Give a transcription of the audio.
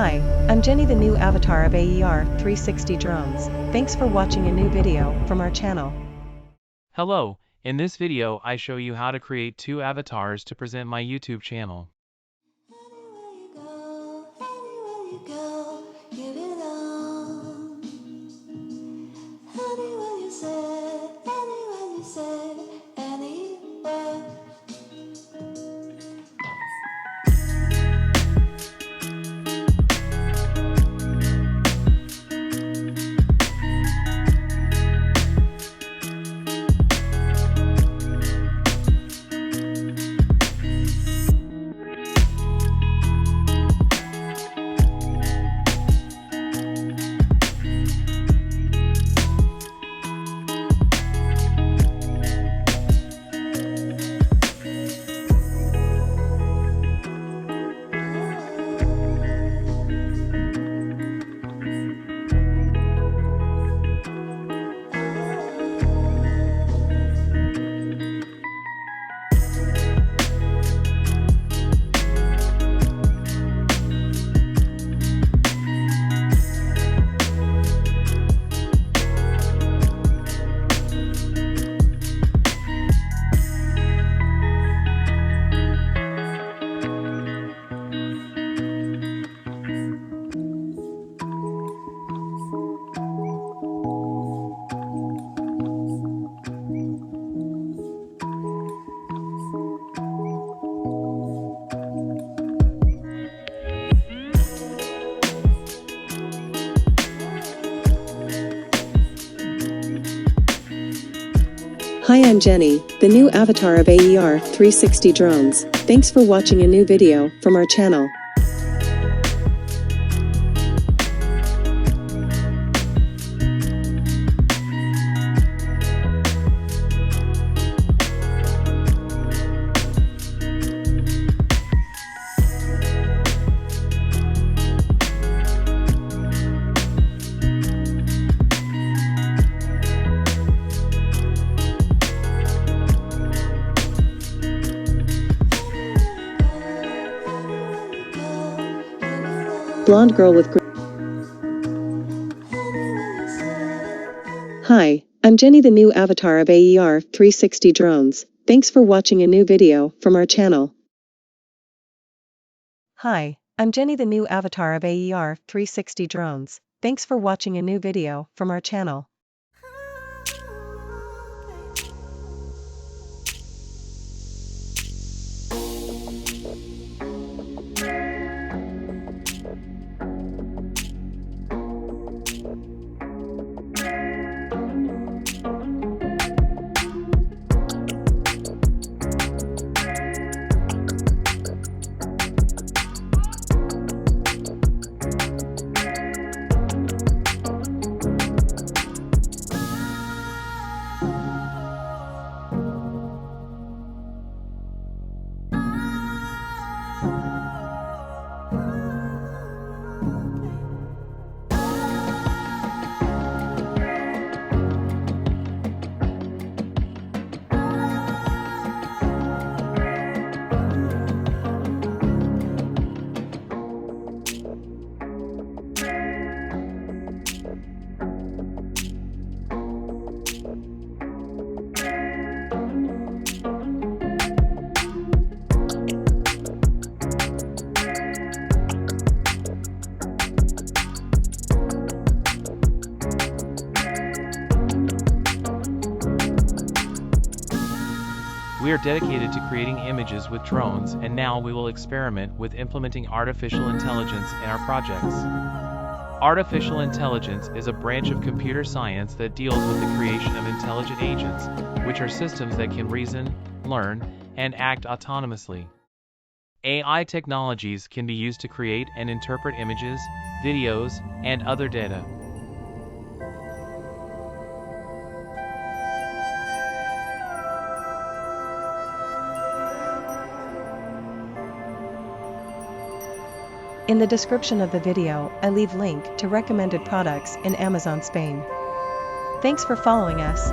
Hi, I'm Jenny, the new avatar of AER 360 drones. Thanks for watching a new video from our channel. Hello, in this video I show you how to create two avatars to present my YouTube channel. Anywhere you go, you belong. Anywhere you say, anywhere. Hi, I'm Jenny, the new avatar of AER 360 drones. Thanks for watching a new video from our channel. Blonde girl with Hi, I'm Jenny, the new avatar of AER 360 drones. Thanks for watching a new video from our channel. Hi, I'm Jenny, the new avatar of AER 360 drones. Thanks for watching a new video from our channel. We are dedicated to creating images with drones, and now we will experiment with implementing artificial intelligence in our projects. Artificial intelligence is a branch of computer science that deals with the creation of intelligent agents, which are systems that can reason, learn, and act autonomously. AI technologies can be used to create and interpret images, videos, and other data. In the description of the video, I leave link to recommended products in Amazon Spain. Thanks for following us.